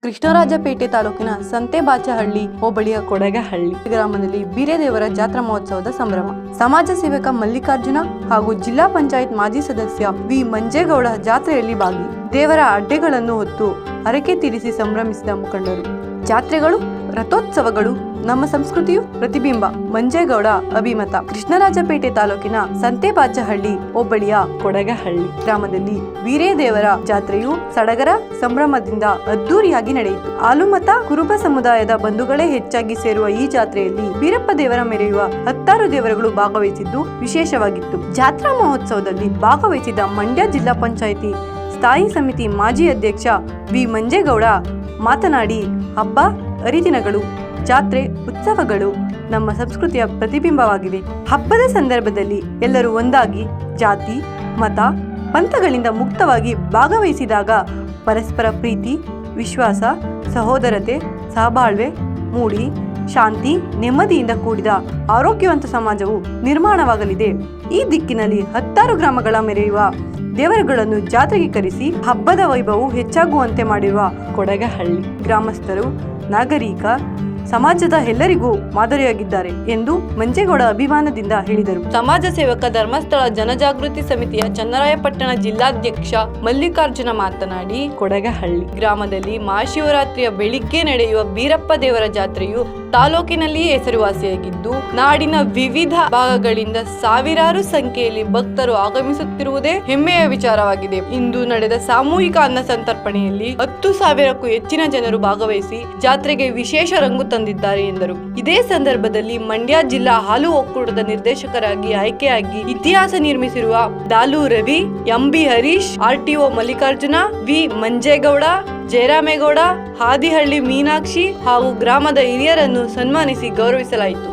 ಕೃಷ್ಣರಾಜಪೇಟೆ ತಾಲೂಕಿನ ಸಂತೆಬಾಚಹಳ್ಳಿ ಹೋಬಳಿಯ ಕೊಡಗಹಳ್ಳಿ ಗ್ರಾಮದಲ್ಲಿ ಬೀರೇದೇವರ ಜಾತ್ರಾ ಮಹೋತ್ಸವದ ಸಂಭ್ರಮ. ಸಮಾಜ ಸೇವಕ ಮಲ್ಲಿಕಾರ್ಜುನ ಹಾಗೂ ಜಿಲ್ಲಾ ಪಂಚಾಯತ್ ಮಾಜಿ ಸದಸ್ಯ ವಿ ಮಂಜೇಗೌಡ ಜಾತ್ರೆಯಲ್ಲಿ ಭಾಗಿ. ದೇವರ ಅಡ್ಡೆಗಳನ್ನು ಹೊತ್ತು ಹರಕೆ ತೀರಿಸಿ ಸಂಭ್ರಮಿಸಿದ ಮುಖಂಡರು. ಜಾತ್ರೆಗಳು, ರಥೋತ್ಸವಗಳು ನಮ್ಮ ಸಂಸ್ಕೃತಿಯು ಪ್ರತಿಬಿಂಬ. ಮಂಜೇಗೌಡ ಅಭಿಮತ. ಕೃಷ್ಣರಾಜಪೇಟೆ ತಾಲೂಕಿನ ಸಂತೆಬಾಚಹಳ್ಳಿ ಹೋಬಳಿಯ ಕೊಡಗಹಳ್ಳಿ ಗ್ರಾಮದಲ್ಲಿ ಬೀರೇದೇವರ ಜಾತ್ರೆಯು ಸಡಗರ ಸಂಭ್ರಮದಿಂದ ಅದ್ದೂರಿಯಾಗಿ ನಡೆಯಿತು. ಆಲುಮತ ಕುರುಬ ಸಮುದಾಯದ ಬಂಧುಗಳೇ ಹೆಚ್ಚಾಗಿ ಸೇರುವ ಈ ಜಾತ್ರೆಯಲ್ಲಿ ಬೀರಪ್ಪ ದೇವರ ಮೆರೆಯುವ 10 ದೇವರುಗಳು ಭಾಗವಹಿಸಿದ್ದು ವಿಶೇಷವಾಗಿತ್ತು. ಜಾತ್ರಾ ಮಹೋತ್ಸವದಲ್ಲಿ ಭಾಗವಹಿಸಿದ ಮಂಡ್ಯ ಜಿಲ್ಲಾ ಪಂಚಾಯಿತಿ ಸ್ಥಾಯಿ ಸಮಿತಿ ಮಾಜಿ ಅಧ್ಯಕ್ಷ ವಿ ಮಂಜೇಗೌಡ ಮಾತನಾಡಿ, ಹಬ್ಬ ಹರಿದಿನಗಳು, ಜಾತ್ರೆ, ಉತ್ಸವಗಳು ನಮ್ಮ ಸಂಸ್ಕೃತಿಯ ಪ್ರತಿಬಿಂಬವಾಗಿವೆ. ಹಬ್ಬದ ಸಂದರ್ಭದಲ್ಲಿ ಎಲ್ಲರೂ ಒಂದಾಗಿ ಜಾತಿ, ಮತ, ಪಂಥಗಳಿಂದ ಮುಕ್ತವಾಗಿ ಭಾಗವಹಿಸಿದಾಗ ಪರಸ್ಪರ ಪ್ರೀತಿ, ವಿಶ್ವಾಸ, ಸಹೋದರತೆ, ಸಹಬಾಳ್ವೆ ಮೂಡಿ ಶಾಂತಿ, ನೆಮ್ಮದಿಯಿಂದ ಕೂಡಿದ ಆರೋಗ್ಯವಂತ ಸಮಾಜವು ನಿರ್ಮಾಣವಾಗಲಿದೆ. ಈ ದಿಕ್ಕಿನಲ್ಲಿ 10 ಗ್ರಾಮಗಳ ಮೆರೆಯುವ ದೇವರುಗಳನ್ನು ಜಾತ್ರೆಗೆ ಕರೆಸಿ ಹಬ್ಬದ ವೈಭವವು ಹೆಚ್ಚಾಗುವಂತೆ ಮಾಡಿರುವ ಕೊಡಗಹಳ್ಳಿ ಗ್ರಾಮಸ್ಥರು, ನಾಗರಿಕ ಸಮಾಜದ ಎಲ್ಲರಿಗೂ ಮಾದರಿಯಾಗಿದ್ದಾರೆ ಎಂದು ಮಂಜೇಗೌಡ ಅಭಿಮಾನದಿಂದ ಹೇಳಿದರು. ಸಮಾಜ ಸೇವಕ ಧರ್ಮಸ್ಥಳ ಜನಜಾಗೃತಿ ಸಮಿತಿಯ ಚನ್ನರಾಯಪಟ್ಟಣ ಜಿಲ್ಲಾಧ್ಯಕ್ಷ ಮಲ್ಲಿಕಾರ್ಜುನ ಮಾತನಾಡಿ, ಕೊಡಗಹಳ್ಳಿ ಗ್ರಾಮದಲ್ಲಿ ಮಹಾಶಿವರಾತ್ರಿಯ ಬೆಳಿಗ್ಗೆ ನಡೆಯುವ ಬೀರಪ್ಪ ದೇವರ ಜಾತ್ರೆಯು ತಾಲೂಕಿನಲ್ಲಿಯೇ ಹೆಸರುವಾಸಿಯಾಗಿದ್ದು, ನಾಡಿನ ವಿವಿಧ ಭಾಗಗಳಿಂದ ಸಾವಿರಾರು ಸಂಖ್ಯೆಯಲ್ಲಿ ಭಕ್ತರು ಆಗಮಿಸುತ್ತಿರುವುದೇ ಹೆಮ್ಮೆಯ ವಿಚಾರವಾಗಿದೆ. ಇಂದು ನಡೆದ ಸಾಮೂಹಿಕ ಅನ್ನ ಸಂತರ್ಪಣೆಯಲ್ಲಿ 10,000ಕ್ಕೂ ಹೆಚ್ಚಿನ ಜನರು ಭಾಗವಹಿಸಿ ಜಾತ್ರೆಗೆ ವಿಶೇಷ ರಂಗು ತಂದಿದ್ದಾರೆ ಎಂದರು. ಇದೇ ಸಂದರ್ಭದಲ್ಲಿ ಮಂಡ್ಯ ಜಿಲ್ಲಾ ಹಾಲು ಒಕ್ಕೂಟದ ನಿರ್ದೇಶಕರಾಗಿ ಆಯ್ಕೆಯಾಗಿ ಇತಿಹಾಸ ನಿರ್ಮಿಸಿರುವ Dalu Ravi, MB Harish, RTO Mallikarjuna, V Manjegowda, Jayaramegowda, Hadihalli Meenakshi ಹಾಗೂ ಗ್ರಾಮದ ಹಿರಿಯರನ್ನು ಸನ್ಮಾನಿಸಿ ಗೌರವಿಸಲಾಯಿತು.